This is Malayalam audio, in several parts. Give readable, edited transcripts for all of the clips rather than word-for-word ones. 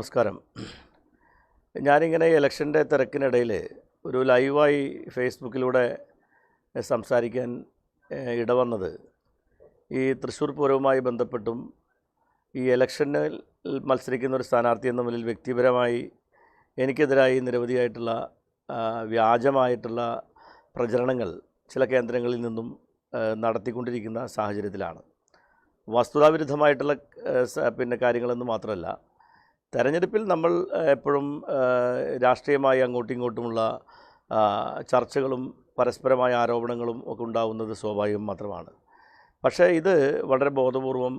നമസ്കാരം. ഞാനിങ്ങനെ ഇലക്ഷൻ്റെ തിരക്കിനിടയിൽ ഒരു ലൈവായി ഫേസ്ബുക്കിലൂടെ സംസാരിക്കാൻ ഇടവന്നത് ഈ തൃശ്ശൂർ പൂരവുമായി ബന്ധപ്പെട്ടും ഈ ഇലക്ഷനിൽ മത്സരിക്കുന്ന ഒരു സ്ഥാനാർത്ഥി എന്ന നിലയിൽ വ്യക്തിപരമായി എനിക്കെതിരായി നിരവധിയായിട്ടുള്ള വ്യാജമായിട്ടുള്ള പ്രചരണങ്ങൾ ചില കേന്ദ്രങ്ങളിൽ നിന്നും നടത്തിക്കൊണ്ടിരിക്കുന്ന സാഹചര്യത്തിലാണ്. വസ്തുതാവിരുദ്ധമായിട്ടുള്ള കാര്യങ്ങളെന്ന് മാത്രമല്ല, തെരഞ്ഞെടുപ്പിൽ നമ്മൾ എപ്പോഴും രാഷ്ട്രീയമായി അങ്ങോട്ടും ഇങ്ങോട്ടുമുള്ള ചർച്ചകളും പരസ്പരമായ ആരോപണങ്ങളും ഒക്കെ ഉണ്ടാകുന്നത് സ്വാഭാവികം മാത്രമാണ്. പക്ഷേ ഇത് വളരെ ബോധപൂർവം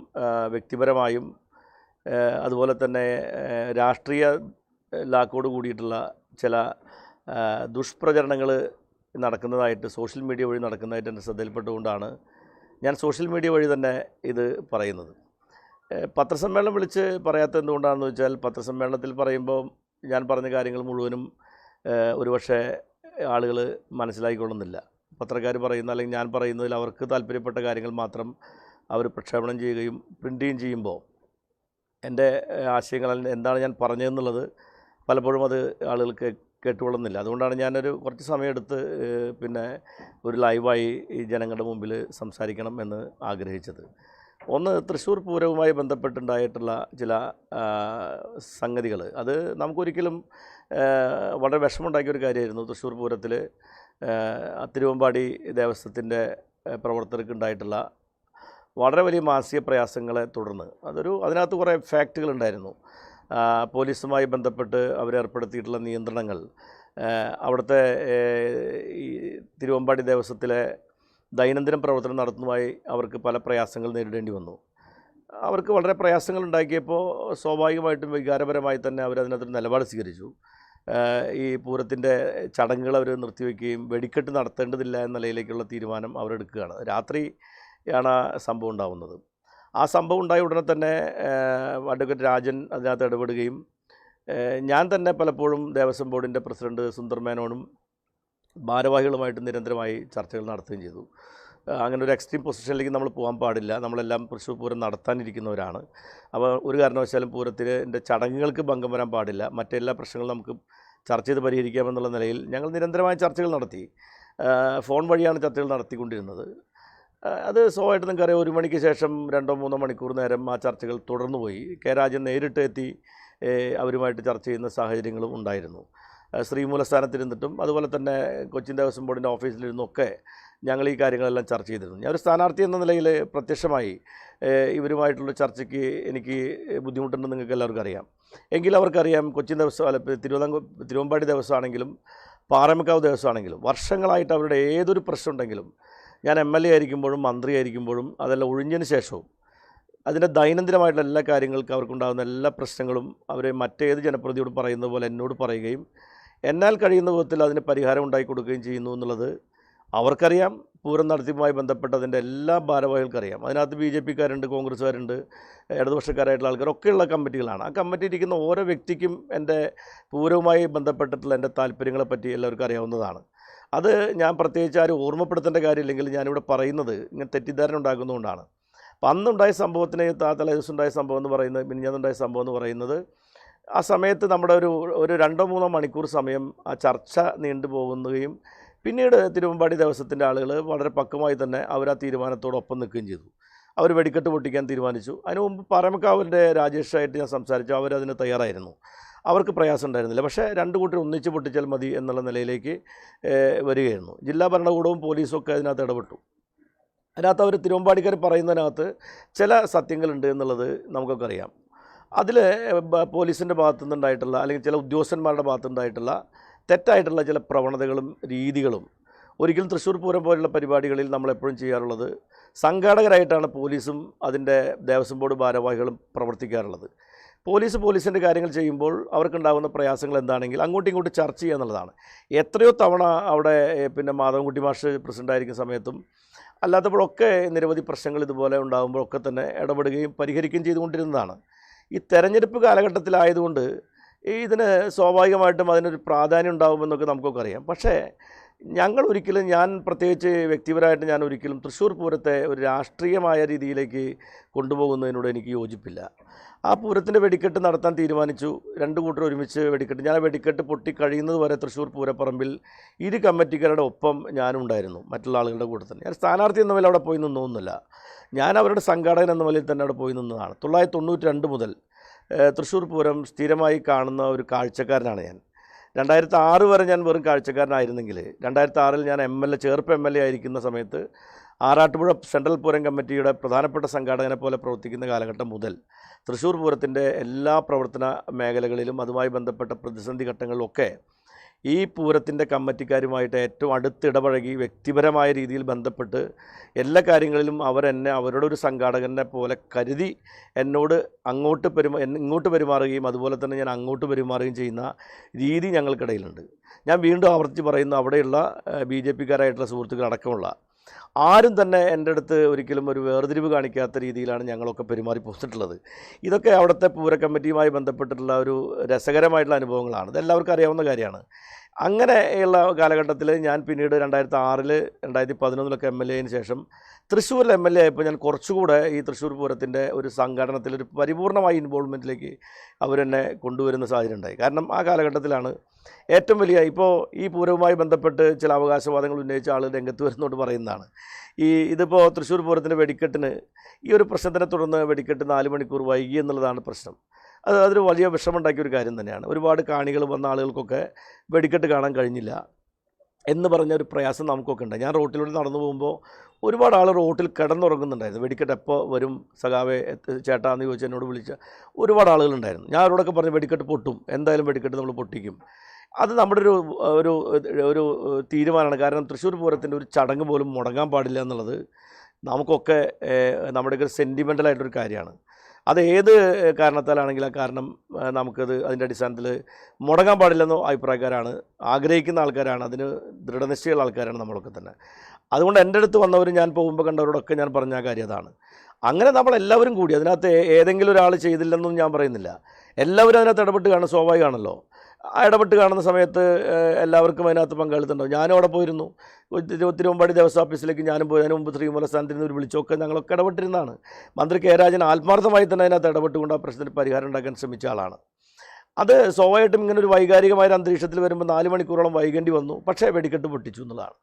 വ്യക്തിപരമായും അതുപോലെ തന്നെ രാഷ്ട്രീയ ലാക്കോട് കൂടിയിട്ടുള്ള ചില ദുഷ്പ്രചരണങ്ങൾ നടക്കുന്നതായിട്ട് സോഷ്യൽ മീഡിയ വഴി നടക്കുന്നതായിട്ട് എൻ്റെ ശ്രദ്ധയിൽപ്പെട്ടുകൊണ്ടാണ് ഞാൻ സോഷ്യൽ മീഡിയ വഴി തന്നെ ഇത് പറയുന്നത്. പത്രസമ്മേളനം വിളിച്ച് പറയാത്തത് എന്തുകൊണ്ടാണെന്ന് വെച്ചാൽ, പത്രസമ്മേളനത്തിൽ പറയുമ്പോൾ ഞാൻ പറഞ്ഞ കാര്യങ്ങൾ മുഴുവനും ഒരുപക്ഷെ ആളുകൾ മനസ്സിലാക്കിക്കൊള്ളുന്നില്ല. പത്രക്കാർ പറയുന്ന അല്ലെങ്കിൽ ഞാൻ പറയുന്നതിൽ അവർക്ക് താല്പര്യപ്പെട്ട കാര്യങ്ങൾ മാത്രം അവർ പ്രക്ഷേപണം ചെയ്യുകയും പ്രിൻ്റ് ചെയ്യുമ്പോൾ എൻ്റെ ആശയങ്ങൾ എന്താണ് ഞാൻ പറഞ്ഞതെന്നുള്ളത് പലപ്പോഴും അത് ആളുകൾക്ക് കേട്ടുകൊള്ളുന്നില്ല. അതുകൊണ്ടാണ് ഞാനൊരു കുറച്ച് സമയമെടുത്ത് ഒരു ലൈവായി ഈ ജനങ്ങളുടെ മുമ്പിൽ സംസാരിക്കണം എന്ന് ആഗ്രഹിച്ചത്. ഒന്ന്, തൃശ്ശൂർ പൂരവുമായി ബന്ധപ്പെട്ടുണ്ടായിട്ടുള്ള ചില സംഗതികൾ, അത് നമുക്കൊരിക്കലും വളരെ വിഷമമുണ്ടാക്കിയൊരു കാര്യമായിരുന്നു. തൃശ്ശൂർ പൂരത്തിൽ തിരുവമ്പാടി ദേവസ്വത്തിൻ്റെ പ്രവർത്തകർക്കുണ്ടായിട്ടുള്ള വളരെ വലിയ മാനസിക പ്രയാസങ്ങളെ തുടർന്ന് അതിനകത്ത് കുറേ ഫാക്റ്റുകളുണ്ടായിരുന്നു. പോലീസുമായി ബന്ധപ്പെട്ട് അവരേർപ്പെടുത്തിയിട്ടുള്ള നിയന്ത്രണങ്ങൾ, അവിടുത്തെ ഈ തിരുവമ്പാടി ദേവസ്വത്തിലെ ദൈനംദിന പ്രവർത്തനം നടത്തുന്നതുമായി അവർക്ക് പല പ്രയാസങ്ങൾ നേരിടേണ്ടി വന്നു. അവർക്ക് വളരെ പ്രയാസങ്ങൾ ഉണ്ടാക്കിയപ്പോൾ സ്വാഭാവികമായിട്ടും വികാരപരമായി തന്നെ അവരതിനകത്തൊരു നിലപാട് സ്വീകരിച്ചു. ഈ പൂരത്തിൻ്റെ ചടങ്ങുകൾ അവർ നിർത്തിവെക്കുകയും വെടിക്കെട്ട് നടത്തേണ്ടതില്ല എന്ന നിലയിലേക്കുള്ള തീരുമാനം അവരെടുക്കുകയാണ്. രാത്രിയാണ് ആ സംഭവം ഉണ്ടാകുന്നത്. ആ സംഭവം ഉണ്ടായ ഉടനെ തന്നെ അഡ്വക്കേറ്റ് രാജൻ അതിനകത്ത് ഇടപെടുകയും ഞാൻ തന്നെ പലപ്പോഴും ദേവസ്വം ബോർഡിൻ്റെ പ്രസിഡന്റ് സുന്ദർ മേനോനും ഭാരവാഹികളുമായിട്ട് നിരന്തരമായി ചർച്ചകൾ നടത്തുകയും ചെയ്തു. അങ്ങനെ ഒരു എക്സ്ട്രീം പൊസിഷനിലേക്ക് നമ്മൾ പോകാൻ പാടില്ല, നമ്മളെല്ലാം തൃശ്ശൂർ പൂരം നടത്താനിരിക്കുന്നവരാണ്. അപ്പോൾ ഒരു കാരണവശാലും പൂരത്തിൻ്റെ ചടങ്ങുകൾക്ക് ഭംഗം വരാൻ പാടില്ല, മറ്റെല്ലാ പ്രശ്നങ്ങളും നമുക്ക് ചർച്ച ചെയ്ത് പരിഹരിക്കാമെന്നുള്ള നിലയിൽ ഞങ്ങൾ നിരന്തരമായ ചർച്ചകൾ നടത്തി. ഫോൺ വഴിയാണ് ചർച്ചകൾ നടത്തിക്കൊണ്ടിരുന്നത്. അത് സ്വാഭാവികമായിട്ട് നിങ്ങൾക്കറിയാം, 1 മണിക്ക് ശേഷം 2-3 മണിക്കൂർ നേരം ആ ചർച്ചകൾ തുടർന്നു പോയി. കെ രാജൻ നേരിട്ട് എത്തി അവരുമായിട്ട് ചർച്ച ചെയ്യുന്ന സാഹചര്യങ്ങളും ഉണ്ടായിരുന്നു. ശ്രീമൂലസ്ഥാനത്തിരുന്നിട്ടും അതുപോലെ തന്നെ കൊച്ചിൻ ദേവസ്വം ബോർഡിൻ്റെ ഓഫീസിലിരുന്നൊക്കെ ഞങ്ങൾ ഈ കാര്യങ്ങളെല്ലാം ചർച്ച ചെയ്തിരുന്നു. ഞാൻ ഒരു സ്ഥാനാർത്ഥി എന്ന നിലയിൽ പ്രത്യക്ഷമായി ഇവരുമായിട്ടുള്ള ചർച്ചയ്ക്ക് എനിക്ക് ബുദ്ധിമുട്ടുണ്ടെന്ന് നിങ്ങൾക്ക് എല്ലാവർക്കും അറിയാം. എങ്കിലും അവർക്കറിയാം, കൊച്ചിൻ ദേവസ്വം തിരുവമ്പാടി ദേവസ്വമാണെങ്കിലും പാറമേക്കാവ് ദേവസ്വമാണെങ്കിലും വർഷങ്ങളായിട്ട് അവരുടെ ഏതൊരു പ്രശ്നം ഉണ്ടെങ്കിലും ഞാൻ MLA ആയിരിക്കുമ്പോഴും മന്ത്രിയായിരിക്കുമ്പോഴും അതെല്ലാം ഒഴിഞ്ഞതിന് ശേഷവും അതിൻ്റെ ദൈനംദിനമായിട്ടുള്ള എല്ലാ കാര്യങ്ങൾക്കും അവർക്കുണ്ടാകുന്ന എല്ലാ പ്രശ്നങ്ങളും അവർ മറ്റേത് ജനപ്രതിയോട് പറയുന്നത് പോലെ എന്നോട് പറയുകയും എന്നാൽ കഴിയുന്ന വിധത്തിൽ അതിന് പരിഹാരം ഉണ്ടാക്കി കൊടുക്കുകയും ചെയ്യുന്നു എന്നുള്ളത് അവർക്കറിയാം. പൂരം നടത്തിപ്പുമായി ബന്ധപ്പെട്ട അതിൻ്റെ എല്ലാ ഭാരവാഹികൾക്കറിയാം. അതിനകത്ത് BJP-കാരുണ്ട്, കോൺഗ്രസ്സുകാരുണ്ട്, ഇടതുപക്ഷക്കാരായിട്ടുള്ള ആൾക്കാരൊക്കെയുള്ള കമ്മിറ്റികളാണ്. ആ കമ്മിറ്റി ഇരിക്കുന്ന ഓരോ വ്യക്തിക്കും എൻ്റെ പൂരവുമായി ബന്ധപ്പെട്ടിട്ടുള്ള എൻ്റെ താല്പര്യങ്ങളെപ്പറ്റി എല്ലാവർക്കും അറിയാവുന്നതാണ്. അത് ഞാൻ പ്രത്യേകിച്ച് ആരും ഓർമ്മപ്പെടുത്തേണ്ട കാര്യമില്ലെങ്കിൽ ഞാനിവിടെ പറയുന്നത് ഇങ്ങനെ തെറ്റിദ്ധാരണ ഉണ്ടാക്കുന്നതുകൊണ്ടാണ്. അപ്പം അന്നുണ്ടായ സംഭവത്തിന് തലേ ദിവസം ഉണ്ടായ സംഭവം എന്ന് പറയുന്നത്, മിനിഞ്ഞാന്നുണ്ടായ സംഭവം എന്ന് പറയുന്നത്, ആ സമയത്ത് നമ്മുടെ ഒരു 2-3 മണിക്കൂർ സമയം ആ ചർച്ച നീണ്ടു പോകുകയും പിന്നീട് തിരുവമ്പാടി ദേവസ്വത്തിൻ്റെ ആളുകൾ വളരെ പക്വമായി തന്നെ അവർ ആ തീരുമാനത്തോടൊപ്പം നിൽക്കുകയും ചെയ്തു. അവർ വെടിക്കെട്ട് പൊട്ടിക്കാൻ തീരുമാനിച്ചു. അതിനു മുമ്പ് പാറമേക്കാവിൻ്റെ രാജേഷായിട്ട് ഞാൻ സംസാരിച്ചു, അവരതിന് തയ്യാറായിരുന്നു, അവർക്ക് പ്രയാസം ഉണ്ടായിരുന്നില്ല. പക്ഷേ 2 കൂട്ടർ ഒന്നിച്ച് പൊട്ടിച്ചാൽ മതി എന്നുള്ള നിലയിലേക്ക് വരികയായിരുന്നു. ജില്ലാ ഭരണകൂടവും പോലീസും ഒക്കെ അതിനകത്ത് ഇടപെട്ടു. അതിനകത്ത് അവർ തിരുവമ്പാടിക്കാർ പറയുന്നതിനകത്ത് ചില സത്യങ്ങളുണ്ട് എന്നുള്ളത് നമുക്കൊക്കെ അറിയാം. അതിൽ പോലീസിൻ്റെ ഭാഗത്തുനിന്നുണ്ടായിട്ടുള്ള അല്ലെങ്കിൽ ചില ഉദ്യോഗസ്ഥന്മാരുടെ ഭാഗത്തുനിന്നുണ്ടായിട്ടുള്ള തെറ്റായിട്ടുള്ള ചില പ്രവണതകളും രീതികളും ഒരിക്കലും തൃശ്ശൂർ പൂരം പോലുള്ള പരിപാടികളിൽ നമ്മളെപ്പോഴും ചെയ്യാറുള്ളത്, സംഘാടകരായിട്ടാണ് പോലീസും അതിൻ്റെ ദേവസ്വം ബോർഡ് ഭാരവാഹികളും പ്രവർത്തിക്കാറുള്ളത്. പോലീസിൻ്റെ കാര്യങ്ങൾ ചെയ്യുമ്പോൾ അവർക്കുണ്ടാകുന്ന പ്രയാസങ്ങൾ എന്താണെങ്കിൽ അങ്ങോട്ടും ഇങ്ങോട്ടും ചർച്ച ചെയ്യുക എന്നുള്ളതാണ്. എത്രയോ തവണ അവിടെ മാധവൻകുട്ടി മാഷ് പ്രസിഡൻ്റായിരിക്കുന്ന സമയത്തും അല്ലാത്തപ്പോഴൊക്കെ നിരവധി പ്രശ്നങ്ങൾ ഇതുപോലെ ഉണ്ടാകുമ്പോഴൊക്കെ തന്നെ ഇടപെടുകയും പരിഹരിക്കുകയും ചെയ്തുകൊണ്ടിരുന്നതാണ്. ഈ തെരഞ്ഞെടുപ്പ് കാലഘട്ടത്തിലായതുകൊണ്ട് ഇതിന് സ്വാഭാവികമായിട്ടും അതിനൊരു പ്രാധാന്യം ഉണ്ടാകുമെന്നൊക്കെ നമുക്കൊക്കെ അറിയാം. പക്ഷേ ഞാൻ പ്രത്യേകിച്ച് വ്യക്തിപരമായിട്ട് ഞാൻ ഒരിക്കലും തൃശ്ശൂർ പൂരത്തെ ഒരു രാഷ്ട്രീയമായ രീതിയിലേക്ക് കൊണ്ടുപോകുന്നതിനോട് എനിക്ക് യോജിപ്പില്ല. ആ പൂരത്തിൻ്റെ വെടിക്കെട്ട് നടത്താൻ തീരുമാനിച്ചു. രണ്ട് കൂട്ടർ ഒരുമിച്ച് വെടിക്കെട്ട്. ഞാൻ ആ വെടിക്കെട്ട് പൊട്ടി കഴിയുന്നത് വരെ തൃശ്ശൂർ പൂരപ്പറമ്പിൽ ഇരു കമ്മിറ്റിക്കാരുടെ ഒപ്പം ഞാനും ഉണ്ടായിരുന്നു, മറ്റുള്ള ആളുകളുടെ കൂടെ തന്നെ. ഞാൻ സ്ഥാനാർത്ഥി എന്ന നിലയിൽ അവിടെ പോയി നിന്നൊന്നുമില്ല. ഞാൻ അവരുടെ സംഘാടകൻ എന്ന നിലയിൽ തന്നെ അവിടെ പോയി നിന്നതാണ്. 1992 മുതൽ തൃശ്ശൂർ പൂരം സ്ഥിരമായി കാണുന്ന ഒരു കാഴ്ചക്കാരനാണ് ഞാൻ. 2006 വരെ ഞാൻ വെറും കാഴ്ചക്കാരനായിരുന്നെങ്കിൽ 2006 ഞാൻ ചേർപ്പ് MLA ആയിരിക്കുന്ന സമയത്ത് ആറാട്ടുപുഴ സെൻട്രൽ പൂരം കമ്മിറ്റിയുടെ പ്രധാനപ്പെട്ട സംഘാടകനെ പോലെ പ്രവർത്തിക്കുന്ന കാലഘട്ടം മുതൽ തൃശ്ശൂർ പൂരത്തിൻ്റെ എല്ലാ പ്രവർത്തന മേഖലകളിലും അതുമായി ബന്ധപ്പെട്ട പ്രതിസന്ധി ഘട്ടങ്ങളിലൊക്കെ ഈ പൂരത്തിൻ്റെ കമ്മിറ്റിക്കാരുമായിട്ട് ഏറ്റവും അടുത്തിടപഴകി വ്യക്തിപരമായ രീതിയിൽ ബന്ധപ്പെട്ട് എല്ലാ കാര്യങ്ങളിലും അവരെന്നെ അവരുടെ ഒരു സംഘാടകനെ പോലെ കരുതി എന്നോട് ഇങ്ങോട്ട് പെരുമാറുകയും അതുപോലെ തന്നെ ഞാൻ അങ്ങോട്ട് പെരുമാറുകയും ചെയ്യുന്ന രീതി ഞങ്ങൾക്കിടയിലുണ്ട്. ഞാൻ വീണ്ടും ആവർത്തിച്ച് പറയുന്നു, അവിടെയുള്ള BJPക്കാരായിട്ടുള്ള സുഹൃത്തുക്കളടക്കമുള്ള ആരും തന്നെ എൻ്റെ അടുത്ത് ഒരിക്കലും ഒരു വേർതിരിവ് കാണിക്കാത്ത രീതിയിലാണ് ഞങ്ങളൊക്കെ പെരുമാറി പോന്നിട്ടുള്ളത്. ഇതൊക്കെ അവിടുത്തെ പൂര കമ്മിറ്റിയുമായി ബന്ധപ്പെട്ടിട്ടുള്ള ഒരു രസകരമായിട്ടുള്ള അനുഭവങ്ങളാണ്. ഇതെല്ലാവർക്കും അറിയാവുന്ന കാര്യമാണ്. അങ്ങനെയുള്ള കാലഘട്ടത്തിൽ ഞാൻ പിന്നീട് 2006 2011 MLA ശേഷം തൃശ്ശൂരിൽ MLA ആയപ്പോൾ ഞാൻ കുറച്ചുകൂടെ ഈ തൃശ്ശൂർ പൂരത്തിൻ്റെ ഒരു സംഘടനത്തിൽ ഒരു പരിപൂർണമായ ഇൻവോൾവ്മെൻറ്റിലേക്ക് അവരെന്നെ കൊണ്ടുവരുന്ന സാഹചര്യം ഉണ്ടായി. കാരണം ആ കാലഘട്ടത്തിലാണ് ഏറ്റവും വലിയ ഇപ്പോൾ ഈ പൂരവുമായി ബന്ധപ്പെട്ട് ചില അവകാശവാദങ്ങൾ ഉന്നയിച്ച ആൾ രംഗത്ത് വരുന്നോട് പറയുന്നതാണ്. ഇതിപ്പോൾ തൃശ്ശൂർ പൂരത്തിൻ്റെ വെടിക്കെട്ടിന് ഈ ഒരു പ്രശ്നത്തിനെ തുടർന്ന് വെടിക്കെട്ട് 4 മണിക്കൂർ വൈകി എന്നുള്ളതാണ് പ്രശ്നം. അതൊരു വലിയ വിഷമമുണ്ടാക്കിയൊരു കാര്യം തന്നെയാണ്. ഒരുപാട് കാണികൾ വന്ന ആളുകൾക്കൊക്കെ വെടിക്കെട്ട് കാണാൻ കഴിഞ്ഞില്ല എന്ന് പറഞ്ഞ ഒരു പ്രയാസം നമുക്കൊക്കെ ഉണ്ട്. ഞാൻ റോട്ടിലൂടെ നടന്നു പോകുമ്പോൾ ഒരുപാട് ആൾ റോട്ടിൽ കിടന്നുറങ്ങുന്നുണ്ടായിരുന്നു. വെടിക്കെട്ട് എപ്പോൾ വരും സഖാവേ ചേട്ടാ എന്ന് ചോദിച്ച് എന്നോട് വിളിച്ച ഒരുപാട് ആളുകളുണ്ടായിരുന്നു. ഞാൻ അവരോടൊക്കെ പറഞ്ഞു വെടിക്കെട്ട് പൊട്ടും, എന്തായാലും വെടിക്കെട്ട് നമ്മൾ പൊട്ടിക്കും. അത് നമ്മുടെ ഒരു തീരുമാനമാണ്. കാരണം തൃശ്ശൂർ പൂരത്തിൻ്റെ ഒരു ചടങ്ങ് പോലും മുടങ്ങാൻ പാടില്ല എന്നുള്ളത് നമുക്കൊക്കെ നമ്മുടെയൊക്കെ സെൻറ്റിമെൻ്റലായിട്ടൊരു കാര്യമാണ്. അത് ഏത് കാരണത്താലാണെങ്കിലും ആ കാരണം നമുക്കത് അതിൻ്റെ അടിസ്ഥാനത്തിൽ മുടങ്ങാൻ പാടില്ലെന്നോ അഭിപ്രായക്കാരാണ്, ആഗ്രഹിക്കുന്ന ആൾക്കാരാണ്, അതിന് ദൃഢനിശ്ചയമുള്ള ആൾക്കാരാണ് നമ്മളൊക്കെ തന്നെ. അതുകൊണ്ട് എൻ്റെ അടുത്ത് വന്നവർ ഞാൻ പോകുമ്പോൾ കണ്ടവരോടൊക്കെ ഞാൻ പറഞ്ഞ കാര്യം അതാണ്. അങ്ങനെ നമ്മളെല്ലാവരും കൂടി അതിനകത്ത് ഏതെങ്കിലും ഒരാൾ ചെയ്തില്ലെന്നൊന്നും ഞാൻ പറയുന്നില്ല. എല്ലാവരും അതിനകത്ത് ഇടപെട്ട് കാണും, സ്വാഭാവികമാണല്ലോ. ആ ഇടപെട്ട് കാണുന്ന സമയത്ത് എല്ലാവർക്കും അതിനകത്ത് പങ്കാളിത്തമുണ്ടാവും. ഞാനും അവിടെ പോയിരുന്നു. തിരുവമ്പാടി ദേവസ്വം ഓഫീസിലേക്ക് ഞാനും പോയി. അതിന് മുമ്പ് ശ്രീമൂലസ്ഥാനത്തിൽ നിന്ന് ഒരു വിളിച്ചൊക്കെ ഞങ്ങളൊക്കെ ഇടപെട്ടിരുന്നതാണ്. മന്ത്രി കെ രാജൻ ആത്മാർത്ഥമായി തന്നെ അതിനകത്ത് ഇടപെട്ടുകൊണ്ട് ആ പ്രശ്നത്തിന് പരിഹാരം ഉണ്ടാക്കാൻ ശ്രമിച്ച ആളാണ്. അത് സ്വാഭാവികമായിട്ടും ഇങ്ങനെ ഒരു വൈകാരികമായ അന്തരീക്ഷത്തിൽ വരുമ്പോൾ 4 മണിക്കൂറോളം വൈകേണ്ടി വന്നു. പക്ഷേ വെടിക്കെട്ട് പൊട്ടിച്ചു എന്നുള്ളതാണ്.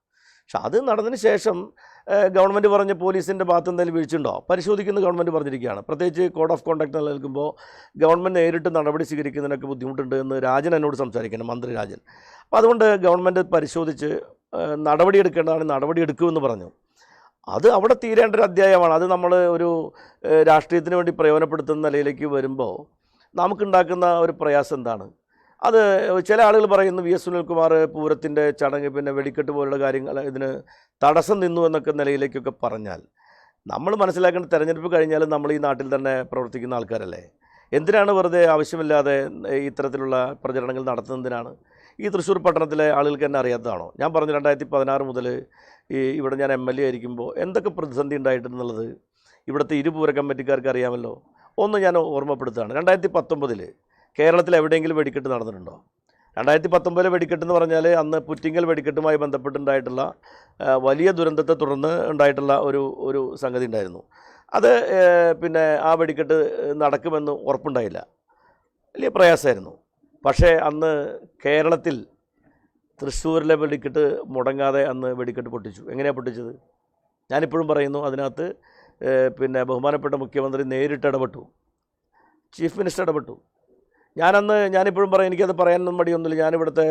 പക്ഷെ അത് നടന്നതിന് ശേഷം ഗവൺമെൻറ് പറഞ്ഞ് പോലീസിൻ്റെ ഭാഗത്ത് എന്തെങ്കിലും വീഴ്ചയുണ്ടോ പരിശോധിക്കുന്ന ഗവൺമെൻറ് പറഞ്ഞിരിക്കുകയാണ്. പ്രത്യേകിച്ച് കോഡ് ഓഫ് കോണ്ടക്ട് നിലനിൽക്കുമ്പോൾ ഗവൺമെൻറ് നേരിട്ട് നടപടി സ്വീകരിക്കുന്നതിനൊക്കെ ബുദ്ധിമുട്ടുണ്ട് എന്ന് രാജൻ എന്നോട് സംസാരിക്കണം, മന്ത്രി രാജൻ. അപ്പോൾ അതുകൊണ്ട് ഗവൺമെൻറ് പരിശോധിച്ച് നടപടിയെടുക്കേണ്ടതാണ്, നടപടിയെടുക്കുമെന്ന് പറഞ്ഞു. അത് അവിടെ തീരേണ്ട ഒരു അധ്യായമാണ്. അത് നമ്മൾ ഒരു രാഷ്ട്രീയത്തിന് വേണ്ടി പ്രയോജനപ്പെടുത്തുന്ന നിലയിലേക്ക് വരുമ്പോൾ നമുക്കുണ്ടാക്കുന്ന ഒരു പ്രയാസം എന്താണ്? അത് ചില ആളുകൾ പറയുന്നു VS സുനിൽകുമാർ പൂരത്തിൻ്റെ ചടങ്ങ് പിന്നെ വെടിക്കെട്ട് പോലുള്ള കാര്യങ്ങൾ ഇതിന് തടസ്സം നിന്നു എന്നൊക്കെ നിലയിലേക്കൊക്കെ പറഞ്ഞാൽ നമ്മൾ മനസ്സിലാക്കേണ്ട തെരഞ്ഞെടുപ്പ് കഴിഞ്ഞാലും നമ്മൾ ഈ നാട്ടിൽ തന്നെ പ്രവർത്തിക്കുന്ന ആൾക്കാരല്ലേ. എന്തിനാണ് വെറുതെ ആവശ്യമില്ലാതെ ഇത്തരത്തിലുള്ള പ്രചരണങ്ങൾ നടത്തുന്നതിനാണ്? ഈ തൃശ്ശൂർ പട്ടണത്തിലെ ആളുകൾക്ക് എന്നെ അറിയാത്തതാണോ? ഞാൻ പറഞ്ഞു 2016 മുതൽ ഇവിടെ ഞാൻ MLA ആയിരിക്കുമ്പോൾ എന്തൊക്കെ പ്രതിസന്ധി ഉണ്ടായിട്ടുണ്ടെന്നുള്ളത് ഇവിടുത്തെ പൂര കമ്മിറ്റിക്കാർക്ക് അറിയാമല്ലോ. ഒന്ന് ഞാൻ ഓർമ്മപ്പെടുത്തുകയാണ്. 2019 കേരളത്തിൽ എവിടെയെങ്കിലും വെടിക്കെട്ട് നടന്നിട്ടുണ്ടോ? 2019 വെടിക്കെട്ടെന്ന് പറഞ്ഞാൽ അന്ന് പുറ്റിങ്ങൽ വെടിക്കെട്ടുമായി ബന്ധപ്പെട്ടുണ്ടായിട്ടുള്ള വലിയ ദുരന്തത്തെ തുടർന്ന് ഉണ്ടായിട്ടുള്ള ഒരു സംഗതി ഉണ്ടായിരുന്നു. അത് പിന്നെ ആ വെടിക്കെട്ട് നടക്കുമെന്ന് ഉറപ്പുണ്ടായില്ല, വലിയ പ്രയാസമായിരുന്നു. പക്ഷേ അന്ന് കേരളത്തിൽ തൃശ്ശൂരിലെ വെടിക്കെട്ട് മുടങ്ങാതെ അന്ന് വെടിക്കെട്ട് പൊട്ടിച്ചു. എങ്ങനെയാണ് പൊട്ടിച്ചത്? ഞാനിപ്പോഴും പറയുന്നു, അതിനകത്ത് പിന്നെ ബഹുമാനപ്പെട്ട മുഖ്യമന്ത്രി നേരിട്ട് ഇടപെട്ടു, ചീഫ് മിനിസ്റ്റർ ഇടപെട്ടു. ഞാനിപ്പോഴും പറയും, എനിക്കത് പറയാനൊന്നും മടിയൊന്നുമില്ല. ഞാനിവിടുത്തെ